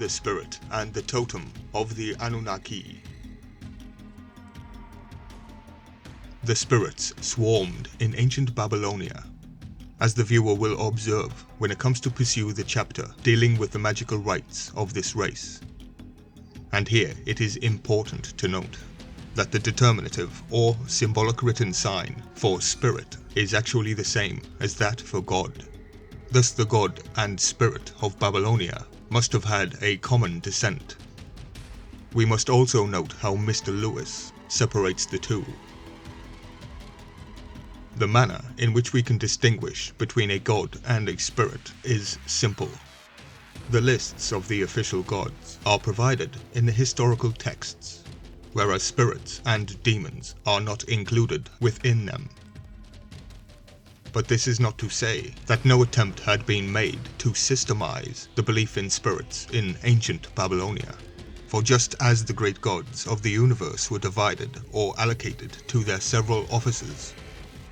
the spirit and the totem of the Anunnaki. The spirits swarmed in ancient Babylonia, as the viewer will observe when it comes to pursue the chapter dealing with the magical rites of this race. And here it is important to note that the determinative or symbolic written sign for spirit is actually the same as that for God. Thus the god and spirit of Babylonia must have had a common descent. We must also note how Mr. Lewis separates the two. The manner in which we can distinguish between a god and a spirit is simple. The lists of the official gods are provided in the historical texts, whereas spirits and demons are not included within them. But this is not to say that no attempt had been made to systemize the belief in spirits in ancient Babylonia. For just as the great gods of the universe were divided or allocated to their several offices,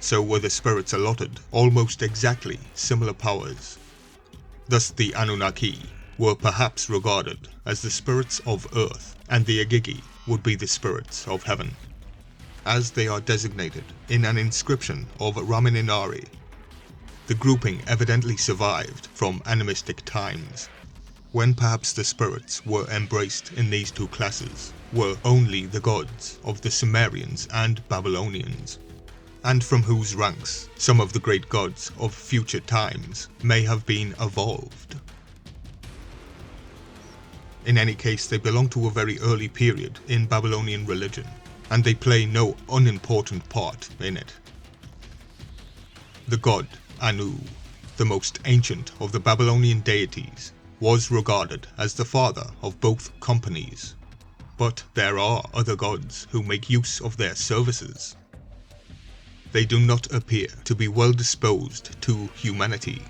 so were the spirits allotted almost exactly similar powers. Thus the Anunnaki were perhaps regarded as the spirits of earth, and the Igigi would be the spirits of heaven, as they are designated in an inscription of Rammannirari. The grouping evidently survived from animistic times, when perhaps the spirits were embraced in these two classes were only the gods of the Sumerians and Babylonians, and from whose ranks some of the great gods of future times may have been evolved. In any case, they belong to a very early period in Babylonian religion, and they play no unimportant part in it. The god Anu, the most ancient of the Babylonian deities, was regarded as the father of both companies, but there are other gods who make use of their services. They do not appear to be well disposed to humanity.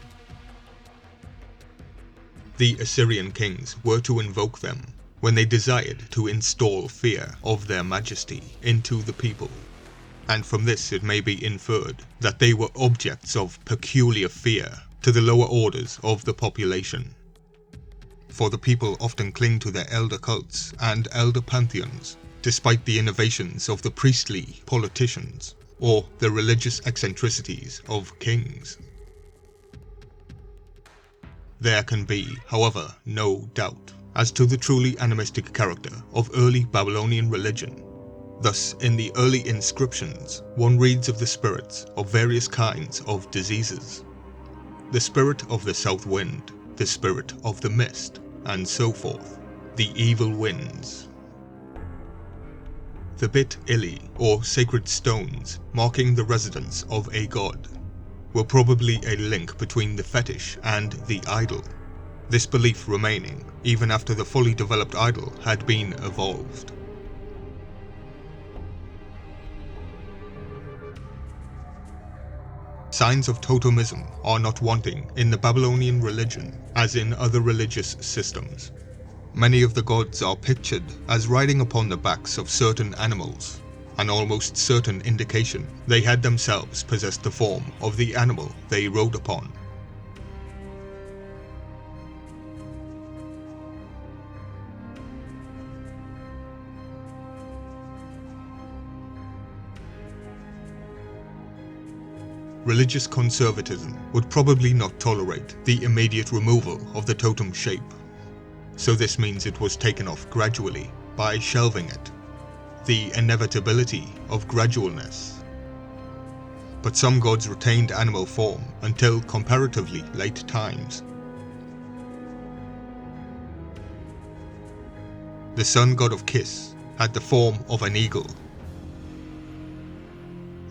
The Assyrian kings were to invoke them when they desired to install fear of their majesty into the people, and from this it may be inferred that they were objects of peculiar fear to the lower orders of the population. For the people often cling to their elder cults and elder pantheons, despite the innovations of the priestly politicians or the religious eccentricities of kings. There can be, however, no doubt as to the truly animistic character of early Babylonian religion. Thus, in the early inscriptions, one reads of the spirits of various kinds of diseases. The spirit of the south wind, the spirit of the mist, and so forth, the evil winds. The bit illi, or sacred stones, marking the residence of a god, were probably a link between the fetish and the idol, this belief remaining even after the fully developed idol had been evolved. Signs of totemism are not wanting in the Babylonian religion as in other religious systems. Many of the gods are pictured as riding upon the backs of certain animals, an almost certain indication they had themselves possessed the form of the animal they rode upon. Religious conservatism would probably not tolerate the immediate removal of the totem shape, so this means it was taken off gradually by shelving it. The inevitability of gradualness. But some gods retained animal form until comparatively late times. The sun god of Kiss had the form of an eagle,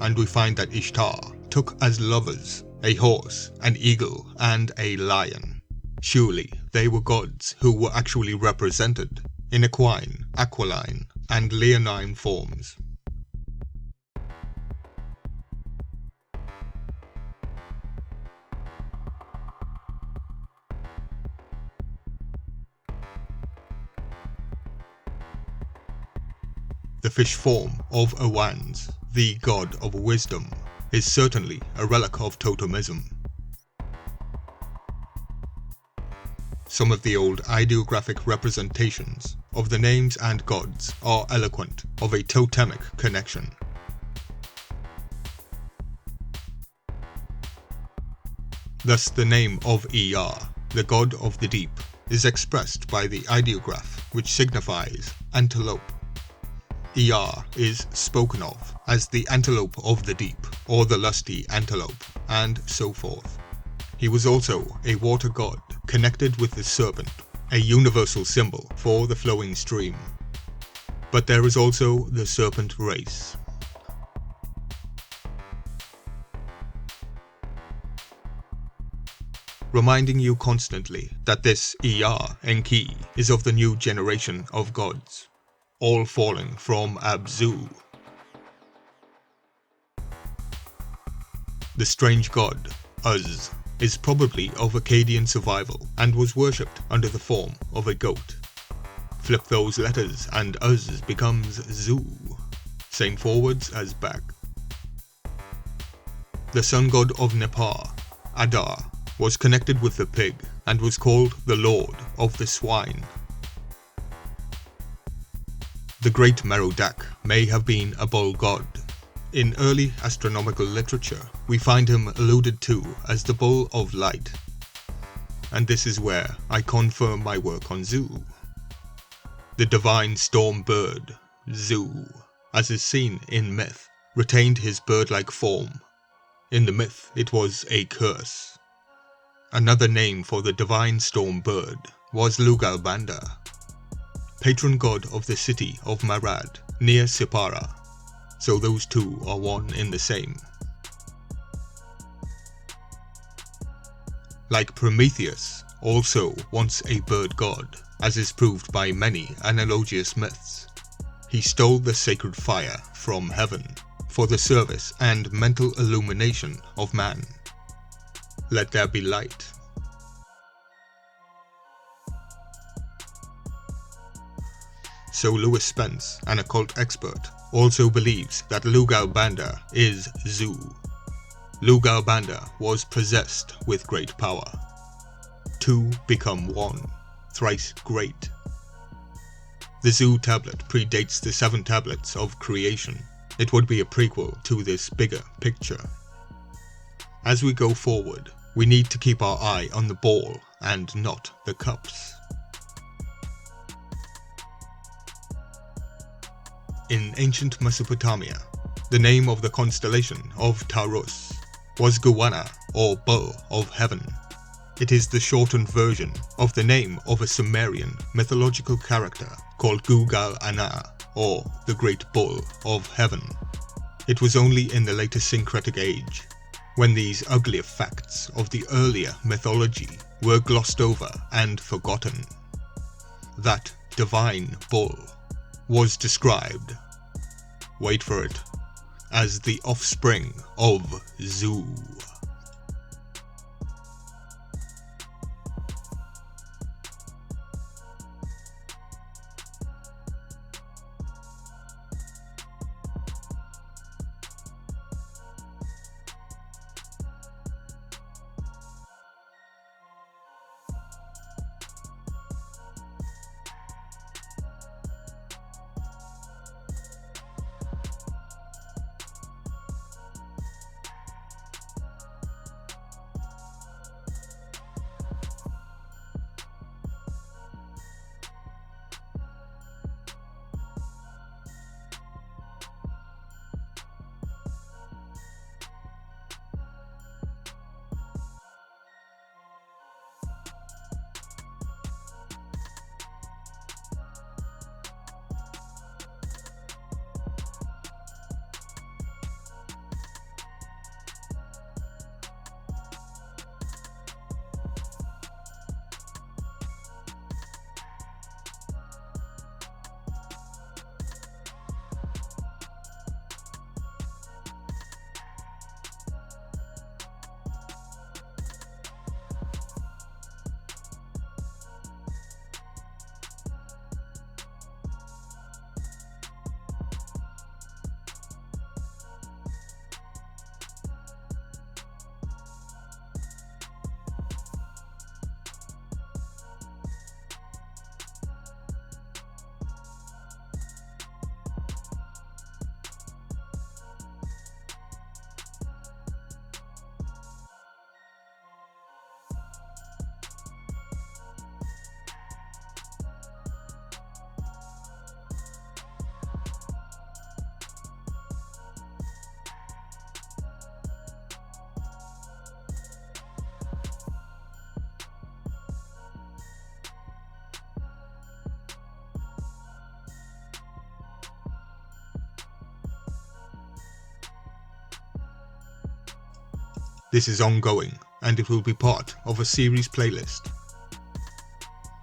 and we find that Ishtar took as lovers a horse, an eagle, and a lion. Surely they were gods who were actually represented in equine, aquiline, and leonine forms. The fish form of Awans, the god of wisdom, is certainly a relic of totemism. some of the old ideographic representations of the names and gods are eloquent of a totemic connection. Thus the name of Ea, the god of the deep, is expressed by the ideograph which signifies antelope. Ea is spoken of as the antelope of the deep, or the lusty antelope, and so forth. He was also a water god connected with the serpent, a universal symbol for the flowing stream. But there is also the serpent race. Reminding you constantly that this Ea Enki is of the new generation of gods, all falling from Abzu. The strange god, Uz, is probably of Akkadian survival and was worshipped under the form of a goat. Flip those letters and Uz becomes Zu, same forwards as back. The sun god of Nepal, Adar, was connected with the pig and was called the Lord of the Swine. The great Merodach may have been a bull god. In early astronomical literature, we find him alluded to as the bull of light. And this is where I confirm my work on Zu. The divine storm bird, Zu, as is seen in myth, retained his bird-like form. In the myth, it was a curse. Another name for the divine storm bird was Lugalbanda, patron god of the city of Marad, near Sippara, so those two are one in the same. Like Prometheus, also once a bird god, as is proved by many analogous myths, he stole the sacred fire from heaven for the service and mental illumination of man. Let there be light. So Lewis Spence, an occult expert, also believes that Lugalbanda is Zu. Lugalbanda was possessed with great power. Two become one, thrice great. The Zu tablet predates the 7 tablets of creation. It would be a prequel to this bigger picture. As we go forward, we need to keep our eye on the ball and not the cups. In ancient Mesopotamia, the name of the constellation of Taurus was Guana, or Bull of Heaven. It is the shortened version of the name of a Sumerian mythological character called Gugal-Ana, or the Great Bull of Heaven. It was only in the later syncretic age, when these uglier facts of the earlier mythology were glossed over and forgotten, that divine bull was described, wait for it, as the offspring of Zu. This is ongoing, and it will be part of a series playlist.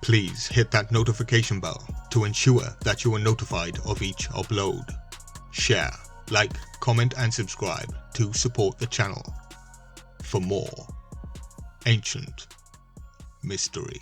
Please hit that notification bell to ensure that you are notified of each upload. Share, like, comment and subscribe to support the channel for more ancient mystery.